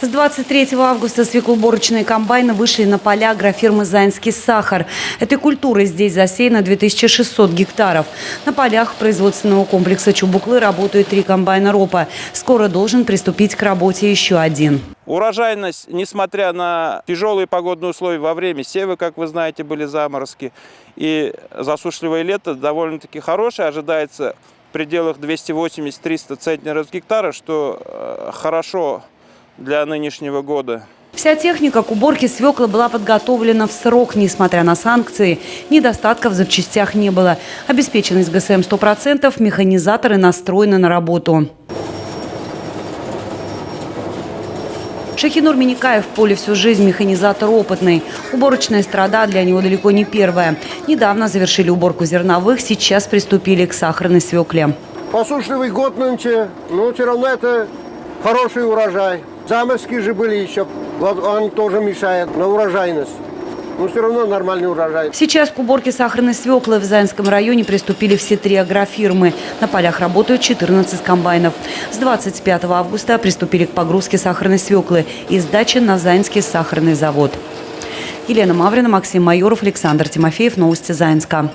С 23 августа свеклоуборочные комбайны вышли на поля агрофирмы «Заинский сахар». Этой культурой здесь засеяно 2600 гектаров. На полях производственного комплекса Чубуклы работают 3 комбайна РОПа. Скоро должен приступить к работе еще один. Урожайность, несмотря на тяжелые погодные условия во время сева, как вы знаете, были заморозки, и засушливое лето довольно-таки хорошее, ожидается в пределах 280-300 центнеров с гектара, что хорошо для нынешнего года. Вся техника к уборке свеклы была подготовлена в срок, несмотря на санкции. Недостатков в запчастях не было. Обеспеченность ГСМ 100%, механизаторы настроены на работу. Шахинур Миникаев в поле всю жизнь, механизатор опытный. Уборочная страда для него далеко не первая. Недавно завершили уборку зерновых, сейчас приступили к сахарной свекле. Посушливый год нынче, но все равно это хороший урожай. Заморозки же были еще, он тоже мешает на урожайность. Но все равно нормальный урожай. Сейчас к уборке сахарной свеклы в Заинском районе приступили все 3 агрофирмы. На полях работают 14 комбайнов. С 25 августа приступили к погрузке сахарной свеклы и сдаче на Заинский сахарный завод. Елена Маврина, Максим Майоров, Александр Тимофеев. Новости Заинска.